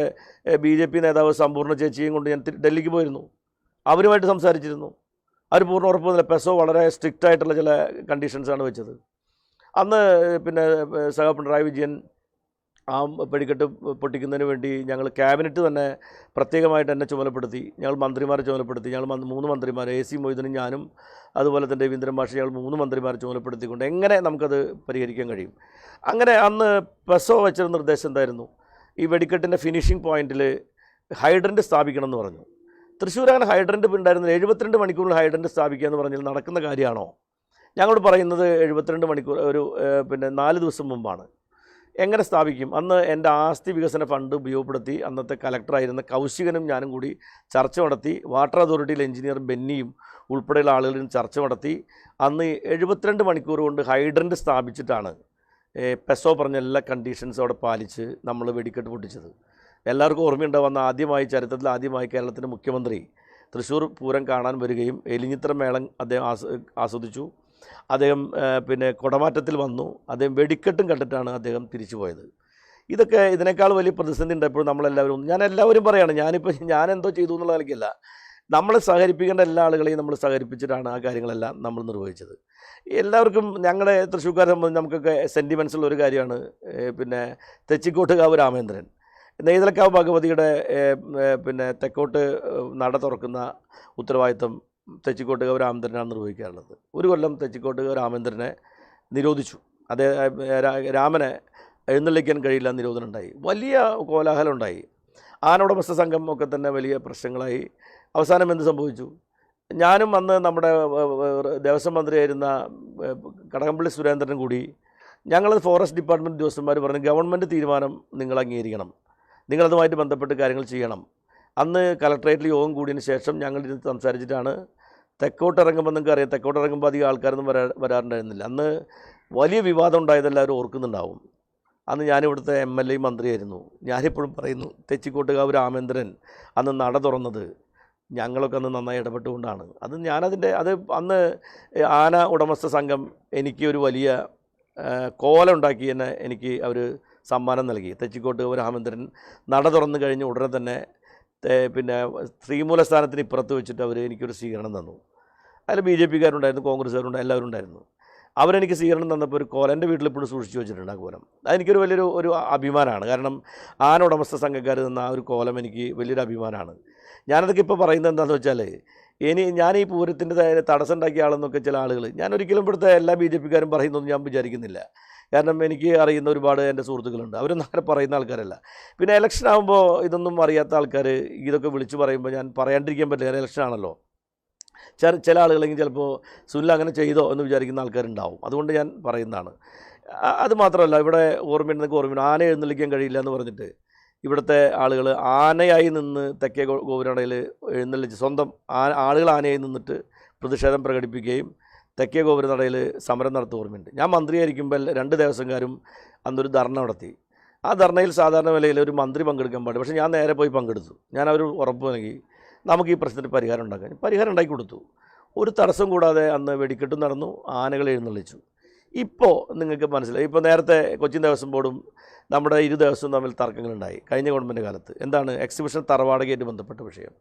BJP നേതാവ് സമ്പൂർണ്ണ ചേച്ചിയും കൊണ്ട് ഞാൻ ഡൽഹിക്ക് പോയിരുന്നു. അവരുമായിട്ട് സംസാരിച്ചിരുന്നു. അവർ പൂർണ്ണ ഉറപ്പൊന്നുമില്ല. പെസോ വളരെ സ്ട്രിക്റ്റ് ആയിട്ടുള്ള ചില കണ്ടീഷൻസാണ് വെച്ചത്. അന്ന് പിന്നെ പിണറായി വിജയൻ ആ വെടിക്കെട്ട് പൊട്ടിക്കുന്നതിന് വേണ്ടി ഞങ്ങൾ ക്യാബിനറ്റ് തന്നെ പ്രത്യേകമായിട്ട് എന്നെ ചുമതലപ്പെടുത്തി. ഞങ്ങൾ മന്ത്രിമാരെ ചുമതലപ്പെടുത്തി. ഞങ്ങൾ 3 മന്ത്രിമാർ, AC മൊയ്തീനും ഞാനും അതുപോലെ തന്നെ രവീന്ദ്രൻ മാഷി, ഞങ്ങൾ 3 മന്ത്രിമാരെ ചുമതലപ്പെടുത്തിക്കൊണ്ട് എങ്ങനെ നമുക്കത് പരിഹരിക്കാൻ കഴിയും. അങ്ങനെ അന്ന് പെസോ വെച്ചൊരു നിർദ്ദേശം എന്തായിരുന്നു? ഈ വെടിക്കെട്ടിൻ്റെ ഫിനിഷിംഗ് പോയിൻറ്റിൽ ഹൈഡ്രൻ്റ് സ്ഥാപിക്കണം എന്ന് പറഞ്ഞു. തൃശ്ശൂർ അങ്ങനെ ഹൈഡ്രൻ്റ് ഉണ്ടായിരുന്നില്ല. 72 മണിക്കൂറിൽ ഹൈഡ്രൻ്റ് സ്ഥാപിക്കുക എന്ന് പറഞ്ഞാൽ നടക്കുന്ന കാര്യമാണോ? ഞങ്ങളോട് പറയുന്നത് 72 മണിക്കൂർ പിന്നെ 4 ദിവസം മുമ്പാണ്. എങ്ങനെ സ്ഥാപിക്കും? അന്ന് എൻ്റെ ആസ്തി വികസന ഫണ്ട് ഉപയോഗപ്പെടുത്തി അന്നത്തെ കലക്ടറായിരുന്ന കൗശികനും ഞാനും കൂടി ചർച്ച നടത്തി. വാട്ടർ അതോറിറ്റിയിലെ എഞ്ചിനീയർ ബെന്നിയും ഉൾപ്പെടെയുള്ള ആളുകളും ചർച്ച നടത്തി. അന്ന് 72 മണിക്കൂർ കൊണ്ട് ഹൈഡ്രൻ്റ് സ്ഥാപിച്ചിട്ടാണ് പെസോ പറഞ്ഞ എല്ലാ കണ്ടീഷൻസും അവിടെ പാലിച്ച് നമ്മൾ വെടിക്കെട്ട് പൊട്ടിച്ചത്. എല്ലാവർക്കും ഓർമ്മയുണ്ടാവുന്ന ആദ്യമായി ചരിത്രത്തിൽ ആദ്യമായി കേരളത്തിൻ്റെ മുഖ്യമന്ത്രി തൃശ്ശൂർ പൂരം കാണാൻ വരികയും എലിഞ്ഞിത്ര മേളം അദ്ദേഹം ആസ്വദിച്ചു. അദ്ദേഹം പിന്നെ കുടമാറ്റത്തിൽ വന്നു. അദ്ദേഹം വെടിക്കെട്ടും കണ്ടിട്ടാണ് അദ്ദേഹം തിരിച്ചു പോയത്. ഇതൊക്കെ ഇതിനേക്കാൾ വലിയ പ്രതിസന്ധി ഉണ്ടായപ്പോൾ നമ്മളെല്ലാവരും എല്ലാവരും പറയുകയാണ്, ഞാനെന്തോ ചെയ്തു എന്നുള്ള നിലയ്ക്കല്ല, നമ്മൾ സഹകരിപ്പിക്കേണ്ട എല്ലാ ആളുകളെയും നമ്മൾ സഹകരിപ്പിച്ചിട്ടാണ് ആ കാര്യങ്ങളെല്ലാം നമ്മൾ നിർവഹിച്ചത്. എല്ലാവർക്കും ഞങ്ങളുടെ തൃശ്ശൂർക്കാരെ സംബന്ധിച്ച് നമുക്കൊക്കെ സെൻറ്റിമെൻറ്റ്സുള്ള ഒരു കാര്യമാണ് പിന്നെ തെച്ചിക്കോട്ടുകാവ് രാമേന്ദ്രൻ. നെയ്തലക്കാവ് ഭഗവതിയുടെ പിന്നെ തെക്കോട്ട് നട തുറക്കുന്ന ഉത്തരവാദിത്വം തെച്ചിക്കോട്ടുകാവ് രാമേന്ദ്രനാണ് നിർവഹിക്കാറുള്ളത്. ഒരു കൊല്ലം തെച്ചിക്കോട്ടുകാവ് രാമേന്ദ്രനെ നിരോധിച്ചു. രാമനെ എഴുന്നള്ളിക്കാൻ കഴിയില്ല നിരോധനം ഉണ്ടായി. വലിയ കോലാഹലം ഉണ്ടായി. ആനോടമസ്ഥ സംഘം ഒക്കെ തന്നെ വലിയ പ്രശ്നങ്ങളായി. അവസാനം എന്ത് സംഭവിച്ചു? ഞാനും അന്ന് നമ്മുടെ ദേവസ്വം മന്ത്രിയായിരുന്ന കടകംപള്ളി സുരേന്ദ്രനും കൂടി ഞങ്ങൾ ഫോറസ്റ്റ് ഡിപ്പാർട്ട്മെൻറ്റ് ഉദ്യോഗസ്ഥന്മാർ പറഞ്ഞു, ഗവൺമെൻറ് തീരുമാനം നിങ്ങൾ അംഗീകരിക്കണം, നിങ്ങളതുമായിട്ട് ബന്ധപ്പെട്ട് കാര്യങ്ങൾ ചെയ്യണം. അന്ന് കലക്ട്രേറ്റിൽ യോഗം കൂടിയതിന് ശേഷം ഞങ്ങൾ ഇത് സംസാരിച്ചിട്ടാണ് തെക്കോട്ടിറങ്ങുമ്പോൾ, നിങ്ങൾക്ക് അറിയാം തെക്കോട്ടിറങ്ങുമ്പോൾ അധികം ആൾക്കാരൊന്നും വരാറുണ്ടായിരുന്നില്ല. അന്ന് വലിയ വിവാദം ഉണ്ടായതെല്ലാവരും ഓർക്കുന്നുണ്ടാവും. അന്ന് ഞാനിവിടുത്തെ MLA മന്ത്രിയായിരുന്നു. ഞാനിപ്പോഴും പറയുന്നു, തെച്ചിക്കോട്ടുകാവ് രാമേന്ദ്രൻ അന്ന് നട തുറന്നത് ഞങ്ങളൊക്കെ അന്ന് നന്നായി ഇടപെട്ടുകൊണ്ടാണ്. അത് അന്ന് ആന ഉടമസ്ഥ സംഘം എനിക്ക് ഒരു വലിയ കോലം ഉണ്ടാക്കി തന്നെ എനിക്ക് അവർ സമ്മാനം നൽകി. തെച്ചിക്കോട്ടുകാവ് രാമേന്ദ്രൻ നട തുറന്നു കഴിഞ്ഞ് ഉടനെ തന്നെ പിന്നെ ശ്രീമൂലസ്ഥാനത്തിന് ഇപ്പുറത്ത് വെച്ചിട്ട് അവർ എനിക്കൊരു സ്വീകരണം തന്നു. അതിൽ BJPക്കാരുണ്ടായിരുന്നു, കോൺഗ്രസ്സുകാരുണ്ടായിരുന്നു, എല്ലാവരും ഉണ്ടായിരുന്നു. അവരെനിക്ക് സ്വീകരണം തന്നപ്പോൾ ഒരു കോലം എൻ്റെ വീട്ടിൽ ഇപ്പോഴും സൂക്ഷിച്ച് വെച്ചിട്ടുണ്ട്. ആ കോലം അതെനിക്കൊരു വലിയൊരു അഭിമാനമാണ്. കാരണം ആന ഉടമസ്ഥ സംഘക്കാർ തന്ന ആ ഒരു കോലം എനിക്ക് വലിയൊരു അഭിമാനമാണ്. ഞാനതൊക്കെ ഇപ്പോൾ പറയുന്നത് എന്താണെന്ന് വെച്ചാൽ, ഞാൻ ഈ പൂരത്തിൻ്റെ തടസ്സം ഉണ്ടാക്കിയ ആളെന്നൊക്കെ ചില ആളുകൾ, ഞാനൊരിക്കലും ഇവിടുത്തെ എല്ലാ BJPക്കാരും പറയുന്നതൊന്നും ഞാൻ വിചാരിക്കുന്നില്ല. കാരണം എനിക്ക് അറിയുന്ന ഒരുപാട് എൻ്റെ സുഹൃത്തുക്കളുണ്ട്, അവരൊന്നും അങ്ങനെ പറയുന്ന ആൾക്കാരല്ല. പിന്നെ ഇലക്ഷൻ ആകുമ്പോൾ ഇതൊന്നും അറിയാത്ത ആൾക്കാർ ഇതൊക്കെ വിളിച്ച് പറയുമ്പോൾ ഞാൻ പറയാണ്ടിരിക്കാൻ പറ്റില്ല. ഇലക്ഷൻ ആണല്ലോ. ചില ആളുകളെങ്കിൽ ചിലപ്പോൾ സുനിൽ അങ്ങനെ ചെയ്തോ എന്ന് വിചാരിക്കുന്ന ആൾക്കാരുണ്ടാവും. അതുകൊണ്ട് ഞാൻ പറയുന്നതാണ്. അത് മാത്രമല്ല, ഇവിടെ ഓർമ്മയുണ്ട്, ആന എഴുന്നള്ളിക്കാൻ കഴിയില്ല എന്ന് പറഞ്ഞിട്ട് ഇവിടുത്തെ ആളുകൾ ആനയായി നിന്ന് തെക്കേ ഗോപുരനടയിൽ എഴുന്നള്ളിച്ച് സ്വന്തം ആളുകൾ ആനയായി നിന്നിട്ട് പ്രതിഷേധം പ്രകടിപ്പിക്കുകയും തെക്കേ ഗോപുരനടയിൽ സമരം നടത്തുക ഓർമ്മയുണ്ട്. ഞാൻ മന്ത്രിയായിരിക്കുമ്പോൾ 2 ദേവസ്വംകാരും അന്നൊരു ധർണ നടത്തി. ആ ധർണയിൽ സാധാരണ നിലയിൽ ഒരു മന്ത്രി പങ്കെടുക്കാൻ പാടില്ല. പക്ഷേ ഞാൻ നേരെ പോയി പങ്കെടുത്തു. ഞാൻ അവർ ഉറപ്പ് നൽകി നമുക്ക് ഈ പ്രശ്നത്തിന് പരിഹാരം ഉണ്ടാക്കി കൊടുത്തു. ഒരു തടസ്സം കൂടാതെ അന്ന് വെടിക്കെട്ടും നടന്നു, ആനകൾ എഴുന്നള്ളിച്ചു. ഇപ്പോൾ നിങ്ങൾക്ക് മനസ്സിലായി, ഇപ്പോൾ നേരത്തെ കൊച്ചിൻ ദേവസ്വം ബോർഡും നമ്മുടെ ഇരു ദേവസ്വം തമ്മിൽ തർക്കങ്ങളുണ്ടായി കഴിഞ്ഞ ഗവൺമെൻറ് കാലത്ത്. എന്താണ്? എക്സിബിഷൻ തറവാടകയായിട്ട് ബന്ധപ്പെട്ട വിഷയം.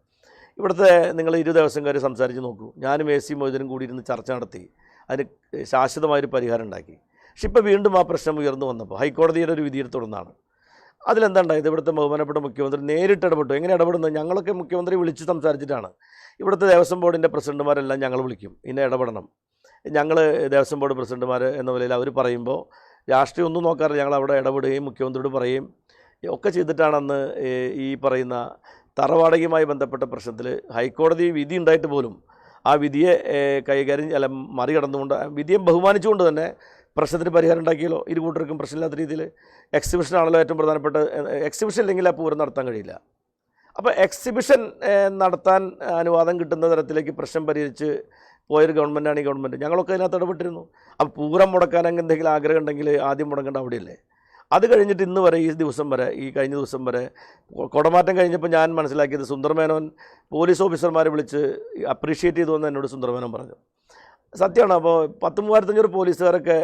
ഇവിടുത്തെ നിങ്ങൾ ഇരു ദേവസ്വംകാർ സംസാരിച്ച് നോക്കൂ. ഞാനും AC മൊയ്തീനും കൂടി ഇരുന്ന് ചർച്ച നടത്തി അതിന് ശാശ്വതമായൊരു പരിഹാരം ഉണ്ടാക്കി. പക്ഷെ ഇപ്പോൾ വീണ്ടും ആ പ്രശ്നം ഉയർന്നു വന്നപ്പോൾ ഹൈക്കോടതിയുടെ ഒരു വിധിയെ തുടർന്നാണ്. അതിലെന്താ ഉണ്ടായത്? ഇവിടുത്തെ ബഹുമാനപ്പെട്ട മുഖ്യമന്ത്രി നേരിട്ട് ഇടപെട്ടു. എങ്ങനെ ഇടപെടുന്നത്? ഞങ്ങളൊക്കെ മുഖ്യമന്ത്രി വിളിച്ച് സംസാരിച്ചിട്ടാണ്. ഇവിടുത്തെ ദേവസ്വം ബോർഡിൻ്റെ പ്രസിഡന്റുമാരെല്ലാം ഞങ്ങൾ വിളിക്കും, ഇന്നെ ഇടപെടണം. ഞങ്ങൾ ദേവസ്വം ബോർഡ് പ്രസിഡന്റുമാർ എന്ന നിലയിൽ അവർ പറയുമ്പോൾ രാഷ്ട്രീയം ഒന്നും നോക്കാറില്ല, ഞങ്ങൾ അവിടെ ഇടപെടുകയും മുഖ്യമന്ത്രിയോട് പറയുകയും ഒക്കെ ചെയ്തിട്ടാണ് അന്ന് ഈ പറയുന്ന തറവാടകയുമായി ബന്ധപ്പെട്ട പ്രശ്നത്തിൽ ഹൈക്കോടതി വിധി ഉണ്ടായിട്ട് പോലും ആ വിധിയെ മറികടന്നുകൊണ്ട് വിധിയെ ബഹുമാനിച്ചുകൊണ്ട് തന്നെ പ്രശ്നത്തിന് പരിഹാരം ഉണ്ടാക്കിയല്ലോ. ഇരു കൂട്ടർക്കും പ്രശ്നമില്ലാത്ത രീതിയിൽ. എക്സിബിഷനാണല്ലോ ഏറ്റവും പ്രധാനപ്പെട്ട. എക്സിബിഷൻ ഇല്ലെങ്കിൽ ആ പൂരം നടത്താൻ കഴിയില്ല. അപ്പോൾ എക്സിബിഷൻ നടത്താൻ അനുവാദം കിട്ടുന്ന തരത്തിലേക്ക് പ്രശ്നം പരിഹരിച്ച് പോയൊരു ഗവൺമെൻറ്റാണ് ഈ ഗവൺമെൻറ്. ഞങ്ങളൊക്കെ അതിനകത്ത് ഇടപെട്ടിരുന്നു. അപ്പോൾ പൂരം മുടക്കാൻ എന്തെങ്കിലും ആഗ്രഹം ഉണ്ടെങ്കിൽ ആദ്യം മുടക്കേണ്ട അവിടെയല്ലേ. അത് കഴിഞ്ഞിട്ട് ഇന്ന് വരെ, ഈ കഴിഞ്ഞ ദിവസം വരെ കുടമാറ്റം കഴിഞ്ഞപ്പോൾ ഞാൻ മനസ്സിലാക്കിയത്, സുന്ദർമേനോൻ പോലീസ് ഓഫീസർമാരെ വിളിച്ച് അപ്രീഷിയേറ്റ് ചെയ്തു എന്ന് എന്നോട് സുന്ദർമേനോൻ പറഞ്ഞു. സത്യമാണ്. അപ്പോൾ 10,500 പോലീസുകാരൊക്കെ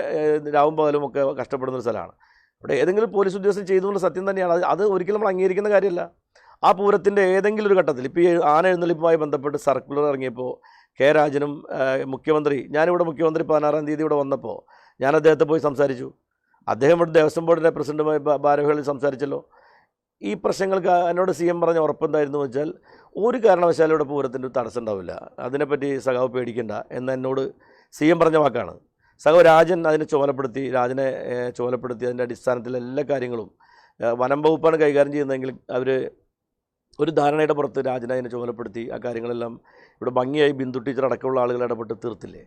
രാവും പകലും ഒക്കെ കഷ്ടപ്പെടുന്നൊരു സ്ഥലമാണ്. ഇവിടെ ഏതെങ്കിലും പോലീസ് ഉദ്യോഗസ്ഥൻ ചെയ്തു എന്നുള്ള സത്യം തന്നെയാണ്. അത് ഒരിക്കലും നമ്മൾ അംഗീകരിക്കുന്ന കാര്യമല്ല. ആ പൂരത്തിൻ്റെ ഏതെങ്കിലും ഒരു ഘട്ടത്തിൽ, ഇപ്പോൾ ഈ ആന എഴുന്നള്ളിപ്പുമായി ബന്ധപ്പെട്ട് സർക്കുലർ ഇറങ്ങിയപ്പോൾ കെ രാജനും മുഖ്യമന്ത്രി, ഞാനിവിടെ മുഖ്യമന്ത്രി 16-ാം തീയതി ഇവിടെ വന്നപ്പോൾ ഞാൻ അദ്ദേഹത്തെ പോയി സംസാരിച്ചു. അദ്ദേഹം ഇവിടെ ദേവസ്വം ബോർഡിൻ്റെ പ്രസിഡന്റുമായി ഭാരവാഹികളിൽ സംസാരിച്ചല്ലോ. ഈ പ്രശ്നങ്ങൾക്ക് എന്നോട് CM പറഞ്ഞ ഉറപ്പെന്തായിരുന്നു വെച്ചാൽ, ഒരു കാരണവശാലും ഇവിടെ പൂരത്തിൻ്റെ തടസ്സം ഉണ്ടാവില്ല, അതിനെപ്പറ്റി സഖാവ് പേടിക്കേണ്ട എന്ന് എന്നോട് CM പറഞ്ഞ വാക്കാണ്. സഖാവ് രാജൻ അതിനെ രാജനെ ചുമതലപ്പെടുത്തി അതിൻ്റെ അടിസ്ഥാനത്തിൽ എല്ലാ കാര്യങ്ങളും വനം വകുപ്പാണ് കൈകാര്യം ചെയ്യുന്നതെങ്കിൽ അവർ ഒരു ധാരണയുടെ പുറത്ത് രാജനെ അതിനെ ചുമതലപ്പെടുത്തി ആ കാര്യങ്ങളെല്ലാം ഇവിടെ ഭംഗിയായി ബിന്ദു ടീച്ചർ അടക്കമുള്ള ആളുകൾ ഇടപെട്ട് തീർത്തില്ലേ.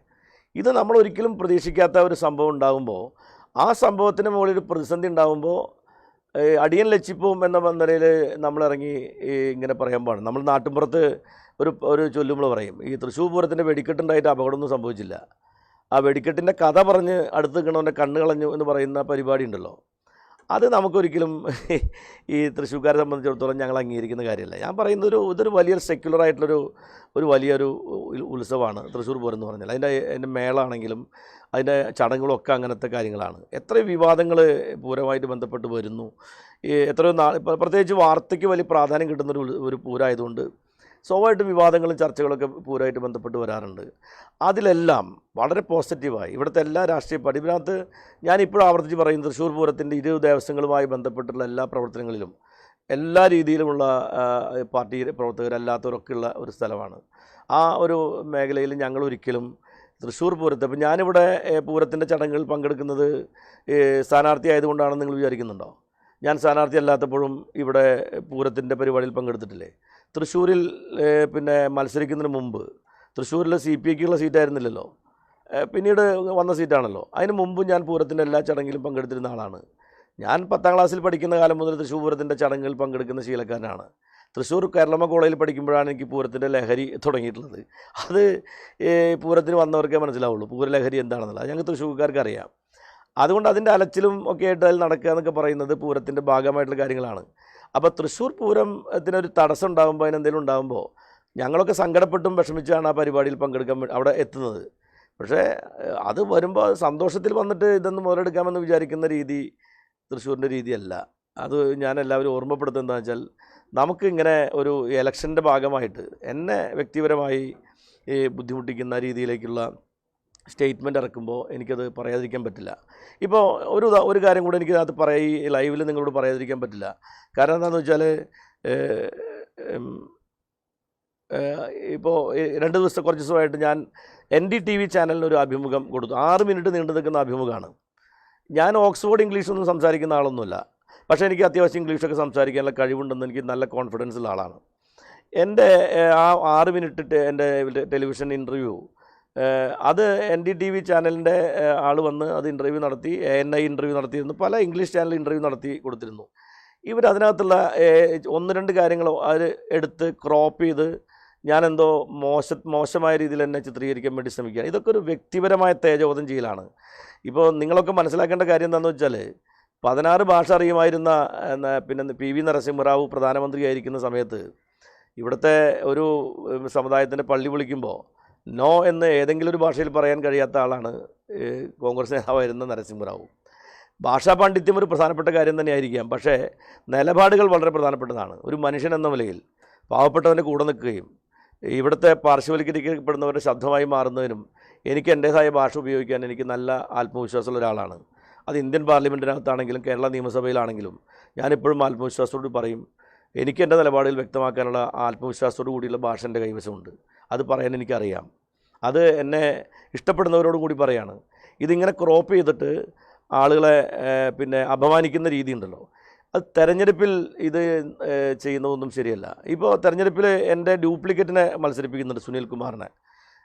ഇത് നമ്മൾ ഒരിക്കലും പ്രതീക്ഷിക്കാത്ത ഒരു സംഭവം ഉണ്ടാകുമ്പോൾ, ആ സംഭവത്തിന് മുകളിൽ ഒരു പ്രതിസന്ധി ഉണ്ടാകുമ്പോൾ അടിയൻ ലച്ചിപ്പോവും എന്ന നിലയിൽ നമ്മളിറങ്ങി ഇങ്ങനെ പറയാൻ പാടില്ല. നമ്മൾ നാട്ടിൻപുറത്ത് ഒരു ചൊല്ലുമ്പോൾ പറയും, ഈ തൃശ്ശൂർ പൂരത്തിൻ്റെ വെടിക്കെട്ടുണ്ടായിട്ട് അപകടമൊന്നും സംഭവിച്ചില്ല. ആ വെടിക്കെട്ടിൻ്റെ കഥ പറഞ്ഞ് അടുത്ത് നിൽക്കണവൻ്റെ കണ്ണ് കളഞ്ഞു എന്ന് പറയുന്ന പരിപാടി ഉണ്ടല്ലോ, അത് നമുക്കൊരിക്കലും ഈ തൃശ്ശൂർക്കാരെ സംബന്ധിച്ചിടത്തോളം ഞങ്ങൾ അംഗീകരിക്കുന്ന കാര്യമല്ല. ഞാൻ പറയുന്നത് ഇതൊരു വലിയൊരു സെക്യുലറായിട്ടുള്ളൊരു വലിയൊരു ഉത്സവമാണ് തൃശ്ശൂർ പൂരം എന്ന് പറഞ്ഞാൽ. അതിൻ്റെ മേളാണെങ്കിലും അതിൻ്റെ ചടങ്ങുകളൊക്കെ അങ്ങനത്തെ കാര്യങ്ങളാണ്. എത്രയോ വിവാദങ്ങൾ പൂരമായിട്ട് ബന്ധപ്പെട്ട് വരുന്നു. എത്രയോ പ്രത്യേകിച്ച് വാർത്തയ്ക്ക് വലിയ പ്രാധാന്യം കിട്ടുന്നൊരു പൂരമായതുകൊണ്ട് സ്വാഭാവികമായിട്ടും വിവാദങ്ങളും ചർച്ചകളൊക്കെ പൂരമായിട്ട് ബന്ധപ്പെട്ട് വരാറുണ്ട്. അതിലെല്ലാം വളരെ പോസിറ്റീവായി ഇവിടുത്തെ എല്ലാ രാഷ്ട്രീയ പാർട്ടി, ഇതിനകത്ത് ഞാനിപ്പോഴും ആവർത്തിച്ച് പറയും, തൃശ്ശൂർ പൂരത്തിൻ്റെ 20 ദേവസ്വങ്ങളുമായി ബന്ധപ്പെട്ടുള്ള എല്ലാ പ്രവർത്തനങ്ങളിലും എല്ലാ രീതിയിലുമുള്ള പാർട്ടി പ്രവർത്തകരല്ലാത്തവരൊക്കെയുള്ള ഒരു സ്ഥലമാണ്. ആ ഒരു മേഖലയിൽ ഞങ്ങൾ ഒരിക്കലും തൃശ്ശൂർ പൂരത്തെ, അപ്പം ഞാനിവിടെ പൂരത്തിൻ്റെ ചടങ്ങുകളിൽ പങ്കെടുക്കുന്നത് സ്ഥാനാർത്ഥി ആയതുകൊണ്ടാണെന്ന് നിങ്ങൾ വിചാരിക്കുന്നുണ്ടോ? ഞാൻ സ്ഥാനാർത്ഥി അല്ലാത്തപ്പോഴും ഇവിടെ പൂരത്തിൻ്റെ പരിപാടിയിൽ പങ്കെടുത്തിട്ടില്ലേ? തൃശ്ശൂരിൽ പിന്നെ മത്സരിക്കുന്നതിന് മുമ്പ് തൃശ്ശൂരിൽ CPIക്കുള്ള സീറ്റായിരുന്നില്ലല്ലോ, പിന്നീട് വന്ന സീറ്റാണല്ലോ. അതിന് മുമ്പ് ഞാൻ പൂരത്തിൻ്റെ എല്ലാ ചടങ്ങിലും പങ്കെടുത്തിരുന്ന ആളാണ്. ഞാൻ 10ാം ക്ലാസ്സിൽ പഠിക്കുന്ന കാലം മുതൽ തൃശ്ശൂർ പൂരത്തിൻ്റെ ചടങ്ങുകളിൽ പങ്കെടുക്കുന്ന ശീലക്കാരനാണ്. തൃശ്ശൂർ കേരളമ്മ കോളേജിൽ പഠിക്കുമ്പോഴാണ് എനിക്ക് പൂരത്തിൻ്റെ ലഹരി തുടങ്ങിയിട്ടുള്ളത്. അത് പൂരത്തിന് വന്നവർക്കേ മനസ്സിലാവുള്ളൂ പൂരലഹരി എന്താണെന്നുള്ളത്. അത് ഞങ്ങൾക്ക് തൃശ്ശൂർക്കാർക്ക് അറിയാം. അതുകൊണ്ട് അതിൻ്റെ അലച്ചിലും ഒക്കെ ആയിട്ട് അതിൽ നടക്കുക എന്നൊക്കെ പറയുന്നത് പൂരത്തിൻ്റെ ഭാഗമായിട്ടുള്ള കാര്യങ്ങളാണ്. അപ്പോൾ തൃശ്ശൂർ പൂരത്തിനൊരു തടസ്സം ഉണ്ടാകുമ്പോൾ, അതിനെന്തെങ്കിലും ഉണ്ടാകുമ്പോൾ ഞങ്ങളൊക്കെ സങ്കടപ്പെട്ടും വിഷമിച്ചാണ് ആ പരിപാടിയിൽ പങ്കെടുക്കാൻ അവിടെ എത്തുന്നത്. പക്ഷേ അത് വരുമ്പോൾ സന്തോഷത്തിൽ വന്നിട്ട് ഇതൊന്ന് മുതലെടുക്കാമെന്ന് വിചാരിക്കുന്ന രീതി തൃശ്ശൂരിൻ്റെ രീതിയല്ല. അത് ഞാൻ എല്ലാവരും ഓർമ്മപ്പെടുത്തുന്നത് എന്താണെന്ന് വെച്ചാൽ, നമുക്കിങ്ങനെ ഒരു ഇലക്ഷൻ്റെ ഭാഗമായിട്ട് എന്നെ വ്യക്തിപരമായി ബുദ്ധിമുട്ടിക്കുന്ന രീതിയിലേക്കുള്ള സ്റ്റേറ്റ്മെൻറ്റ് ഇറക്കുമ്പോൾ എനിക്കത് പറയാതിരിക്കാൻ പറ്റില്ല. ഇപ്പോൾ ഒരു കാര്യം കൂടെ എനിക്കതിനകത്ത് ഈ ലൈവിൽ നിങ്ങളോട് പറയാതിരിക്കാൻ പറ്റില്ല. കാരണം എന്താണെന്ന് വെച്ചാൽ, ഇപ്പോൾ കുറച്ച് ദിവസമായിട്ട് ഞാൻ NDTV ചാനലിനൊരു അഭിമുഖം കൊടുത്തു. 6 മിനിറ്റ് നീണ്ടു നിൽക്കുന്ന അഭിമുഖമാണ്. ഞാൻ ഓക്സ്ഫോർഡ് ഇംഗ്ലീഷൊന്നും സംസാരിക്കുന്ന ആളൊന്നുമില്ല, പക്ഷേ എനിക്ക് അത്യാവശ്യം ഇംഗ്ലീഷൊക്കെ സംസാരിക്കാനുള്ള കഴിവുണ്ടെന്ന് എനിക്ക് നല്ല കോൺഫിഡൻസുള്ള ആളാണ്. എൻ്റെ ആ 6 മിനിറ്റ് എൻ്റെ ടെലിവിഷൻ ഇൻ്റർവ്യൂ, അത് NDTV ചാനലിൻ്റെ ആൾ വന്ന് അത് ഇൻ്റർവ്യൂ നടത്തി, ANI ഇൻ്റർവ്യൂ നടത്തിയിരുന്നു, പല ഇംഗ്ലീഷ് ചാനൽ ഇൻ്റർവ്യൂ നടത്തി കൊടുത്തിരുന്നു. ഇവരതിനകത്തുള്ള 1-2 കാര്യങ്ങൾ അത് എടുത്ത് ക്രോപ്പ് ചെയ്ത് ഞാനെന്തോ മോശമായ രീതിയിൽ എന്നെ ചിത്രീകരിക്കാൻ വേണ്ടി ശ്രമിക്കുകയാണ്. ഇതൊക്കെ ഒരു വ്യക്തിപരമായ തേജോവധം ചെയ്യലാണ്. ഇപ്പോൾ നിങ്ങളൊക്കെ മനസ്സിലാക്കേണ്ട കാര്യം എന്താണെന്ന് വെച്ചാൽ, 16 ഭാഷ അറിയുമായിരുന്ന പിന്നെ PV നരസിംഹറാവു പ്രധാനമന്ത്രിയായിരിക്കുന്ന സമയത്ത് ഇവിടുത്തെ ഒരു സമുദായത്തിൻ്റെ പള്ളി വിളിക്കുമ്പോൾ നോ എന്ന് ഏതെങ്കിലും ഒരു ഭാഷയിൽ പറയാൻ കഴിയാത്ത ആളാണ് കോൺഗ്രസ് നേതാവായിരുന്ന നരസിംഹറാവു. ഭാഷാ പാണ്ഡിത്യം ഒരു പ്രധാനപ്പെട്ട കാര്യം തന്നെയായിരിക്കാം, പക്ഷേ നിലപാടുകൾ വളരെ പ്രധാനപ്പെട്ടതാണ്. ഒരു മനുഷ്യൻ എന്ന നിലയിൽ പാവപ്പെട്ടവൻ്റെ കൂടെ നിൽക്കുകയും ഇവിടുത്തെ പാർശ്വവൽക്കരിക്കപ്പെടുന്നവരുടെ ശബ്ദമായി മാറുന്നതിനും എനിക്ക് എൻ്റേതായ ഭാഷ ഉപയോഗിക്കാൻ എനിക്ക് നല്ല ആത്മവിശ്വാസമുള്ള ഒരാളാണ്. അത് ഇന്ത്യൻ പാർലമെൻറ്റിനകത്താണെങ്കിലും കേരള നിയമസഭയിലാണെങ്കിലും ഞാനിപ്പോഴും ആത്മവിശ്വാസത്തോട് പറയും, എനിക്ക് എൻ്റെ നിലപാടുകൾ വ്യക്തമാക്കാനുള്ള ആത്മവിശ്വാസത്തോടു കൂടിയുള്ള ഭാഷ എൻ്റെ കൈവശമുണ്ട്. അത് പറയാൻ എനിക്കറിയാം. അത് എന്നെ ഇഷ്ടപ്പെടുന്നവരോട് കൂടി പറയാണ്. ഇതിങ്ങനെ ക്രോപ്പ് ചെയ്തിട്ട് ആളുകളെ പിന്നെ അപമാനിക്കുന്ന രീതി ഉണ്ടല്ലോ, അത് തെരഞ്ഞെടുപ്പിൽ ഇത് ചെയ്യുന്നതൊന്നും ശരിയല്ല. ഇപ്പോൾ തെരഞ്ഞെടുപ്പിൽ എൻ്റെ ഡ്യൂപ്ലിക്കേറ്റിനെ മത്സരിപ്പിക്കുന്നുണ്ട്, സുനിൽ കുമാറിനെ.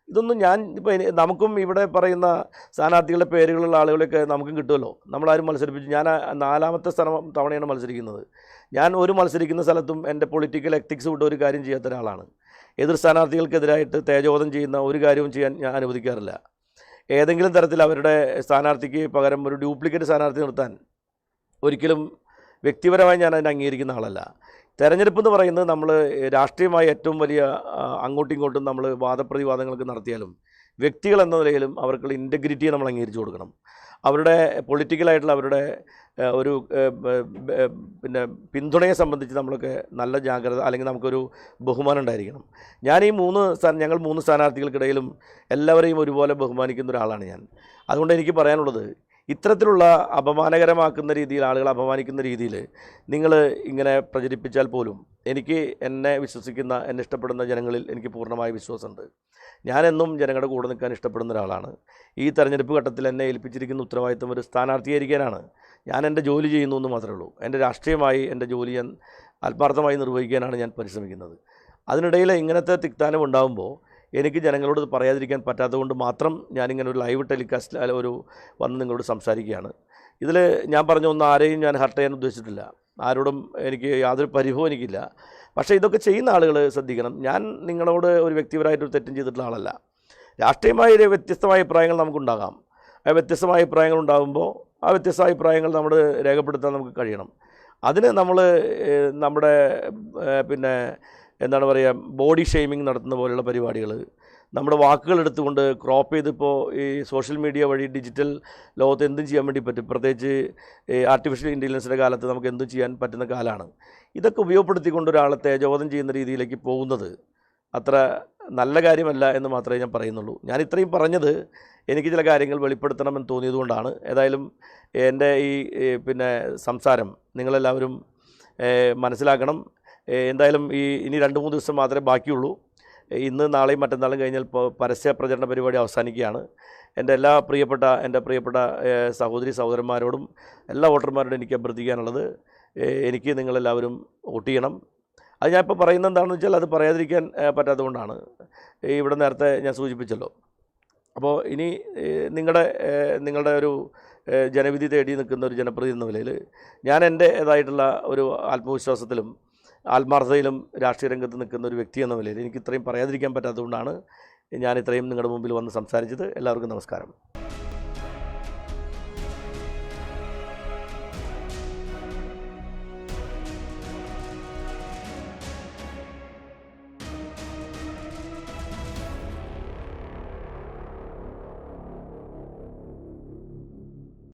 ഇതൊന്നും നമുക്കും ഇവിടെ പറയുന്ന സ്ഥാനാർത്ഥികളുടെ പേരുകളുള്ള ആളുകളൊക്കെ നമുക്കും കിട്ടുമല്ലോ. നമ്മളാരും മത്സരിപ്പിച്ചു. ഞാൻ 4ാമത്തെ തവണയാണ് മത്സരിക്കുന്നത്. ഞാൻ മത്സരിക്കുന്ന സ്ഥലത്തും എൻ്റെ പൊളിറ്റിക്കൽ എത്തിക്സ് വിട്ട് ഒരു കാര്യം ചെയ്യാത്ത ഒരാളാണ്. എതിർ സ്ഥാനാർത്ഥികൾക്കെതിരായിട്ട് തേജോവധം ചെയ്യുന്ന ഒരു കാര്യവും ചെയ്യാൻ ഞാൻ അനുവദിക്കാറില്ല. ഏതെങ്കിലും തരത്തിൽ അവരുടെ സ്ഥാനാർത്ഥിക്ക് പകരം ഒരു ഡ്യൂപ്ലിക്കേറ്റ് സ്ഥാനാർത്ഥി നിർത്താൻ ഒരിക്കലും വ്യക്തിപരമായി ഞാൻ അതിനെ അംഗീകരിക്കുന്ന ആളല്ല. തെരഞ്ഞെടുപ്പ് എന്ന് പറയുന്നത് നമ്മൾ രാഷ്ട്രീയമായി ഏറ്റവും വലിയ അങ്ങോട്ടും ഇങ്ങോട്ടും നമ്മൾ വാദപ്രതിവാദങ്ങൾക്ക് നടത്തിയാലും വ്യക്തികൾ എന്ന നിലയിലും അവർക്കുള്ള ഇൻറ്റഗ്രിറ്റിയെ നമ്മൾ അംഗീകരിച്ചു കൊടുക്കണം. അവരുടെ പൊളിറ്റിക്കലായിട്ടുള്ള അവരുടെ ഒരു പിന്നെ പിന്തുണയെ സംബന്ധിച്ച് നമ്മളൊക്കെ നല്ല ജാഗ്രത, അല്ലെങ്കിൽ നമുക്കൊരു ബഹുമാനം ഉണ്ടായിരിക്കണം. ഞങ്ങൾ 3 സ്ഥാനാർത്ഥികൾക്കിടയിലും എല്ലാവരെയും ഒരുപോലെ ബഹുമാനിക്കുന്ന ഒരാളാണ് ഞാൻ. അതുകൊണ്ട് എനിക്ക് പറയാനുള്ളത്, ഇത്തരത്തിലുള്ള അപമാനകരമാക്കുന്ന രീതിയിൽ, ആളുകളെ അപമാനിക്കുന്ന രീതിയിൽ നിങ്ങൾ ഇങ്ങനെ പ്രചരിപ്പിച്ചാൽ പോലും എന്നെ വിശ്വസിക്കുന്ന, എന്നെ ഇഷ്ടപ്പെടുന്ന ജനങ്ങളിൽ എനിക്ക് പൂർണ്ണമായ വിശ്വാസമുണ്ട്. ഞാനെന്നും ജനങ്ങളുടെ കൂടെ നിൽക്കാൻ ഇഷ്ടപ്പെടുന്ന ഒരാളാണ്. ഈ തെരഞ്ഞെടുപ്പ് ഘട്ടത്തിൽ എന്നെ ഏൽപ്പിച്ചിരിക്കുന്ന ഉത്തരവാദിത്വം ഒരു സ്ഥാനാർത്ഥിയായിരിക്കാനാണ്. ഞാൻ എൻ്റെ ജോലി ചെയ്യുന്നു എന്ന് മാത്രമേ ഉള്ളൂ. എൻ്റെ രാഷ്ട്രീയമായി എൻ്റെ ജോലി ഞാൻ ആത്മാർത്ഥമായി നിർവഹിക്കാനാണ് ഞാൻ പരിശ്രമിക്കുന്നത്. അതിനിടയിൽ ഇങ്ങനത്തെ തിക്താനം ഉണ്ടാകുമ്പോൾ എനിക്ക് ജനങ്ങളോട് പറയാതിരിക്കാൻ പറ്റാത്തതുകൊണ്ട് മാത്രം ഞാനിങ്ങനെ ഒരു ലൈവ് ടെലികാസ്റ്റ് വന്ന് നിങ്ങളോട് സംസാരിക്കുകയാണ്. ഇതിൽ ഞാൻ പറഞ്ഞ ഒന്നും ആരെയും ഞാൻ ഹർട്ട് ചെയ്യാൻ ഉദ്ദേശിച്ചിട്ടില്ല. ആരോടും എനിക്ക് യാതൊരു പരിഭവം എനിക്കില്ല. പക്ഷേ ഇതൊക്കെ ചെയ്യുന്ന ആളുകൾ ശ്രദ്ധിക്കണം. ഞാൻ നിങ്ങളോട് ഒരു വ്യക്തിപരമായിട്ടൊരു തെറ്റും ചെയ്തിട്ടുള്ള ആളല്ല. രാഷ്ട്രീയമായ ഒരു വ്യത്യസ്തമായ അഭിപ്രായങ്ങൾ നമുക്കുണ്ടാകാം. ആ വ്യത്യസ്തമായ അഭിപ്രായങ്ങൾ ഉണ്ടാകുമ്പോൾ ആ വ്യത്യസ്ത അഭിപ്രായങ്ങൾ നമ്മൾ രേഖപ്പെടുത്താൻ നമുക്ക് കഴിയണം. അതിന് നമ്മൾ നമ്മുടെ പിന്നെ എന്താണ് പറയുക, ബോഡി ഷെയ്മിങ് നടത്തുന്ന പോലെയുള്ള പരിപാടികൾ, നമ്മുടെ വാക്കുകൾ എടുത്തുകൊണ്ട് ക്രോപ്പ് ചെയ്തിപ്പോൾ ഈ സോഷ്യൽ മീഡിയ വഴി ഡിജിറ്റൽ ലോകത്ത് എന്തും ചെയ്യാൻ വേണ്ടി പറ്റും. പ്രത്യേകിച്ച് ആർട്ടിഫിഷ്യൽ ഇൻ്റലിജൻസിൻ്റെ കാലത്ത് നമുക്ക് എന്തും ചെയ്യാൻ പറ്റുന്ന കാലമാണ്. ഇതൊക്കെ ഉപയോഗപ്പെടുത്തിക്കൊണ്ട് ഒരാളെ തേജോവധം ചെയ്യുന്ന രീതിയിലേക്ക് പോകുന്നത് അത്ര നല്ല കാര്യമല്ല എന്ന് മാത്രമേ ഞാൻ പറയുന്നുള്ളൂ. ഞാൻ ഇത്രയും പറഞ്ഞത് എനിക്ക് ചില കാര്യങ്ങൾ വെളിപ്പെടുത്തണമെന്ന് തോന്നിയതുകൊണ്ടാണ്. ഏതായാലും എൻ്റെ ഈ പിന്നെ സംസാരം നിങ്ങളെല്ലാവരും മനസ്സിലാക്കണം. എന്തായാലും ഇനി 2-3 ദിവസം മാത്രമേ ബാക്കിയുള്ളൂ. ഇന്ന് നാളെയും മറ്റന്നാളും കഴിഞ്ഞാൽ പരസ്യ പ്രചരണ പരിപാടി അവസാനിക്കുകയാണ്. എൻ്റെ പ്രിയപ്പെട്ട സഹോദരി സഹോദരന്മാരോടും എല്ലാ വോട്ടർമാരോടും എനിക്ക് അഭ്യർത്ഥിക്കാനുള്ളത്, എനിക്ക് നിങ്ങളെല്ലാവരും വോട്ട് ചെയ്യണം. അത് ഞാൻ ഇപ്പോൾ പറയുന്നത് എന്താണെന്ന് വെച്ചാൽ അത് പറയാതിരിക്കാൻ പറ്റാത്തതുകൊണ്ടാണ്. ഇവിടെ നേരത്തെ ഞാൻ സൂചിപ്പിച്ചല്ലോ. അപ്പോൾ ഇനി നിങ്ങളുടെ ഒരു ജനവിധി തേടി നിൽക്കുന്ന ഒരു ജനപ്രതിനിധി എന്ന നിലയിൽ ഞാൻ എൻ്റേതായിട്ടുള്ള ഒരു ആത്മവിശ്വാസത്തിലും ആത്മാർത്ഥതയിലും രാഷ്ട്രീയ രംഗത്ത് നിൽക്കുന്ന ഒരു വ്യക്തി എന്ന നിലയിൽ എനിക്ക് ഇത്രയും പറയാതിരിക്കാൻ പറ്റാത്തതുകൊണ്ടാണ് ഞാൻ ഇത്രയും നിങ്ങളുടെ മുമ്പിൽ വന്ന് സംസാരിച്ചത്. എല്ലാവർക്കും നമസ്കാരം.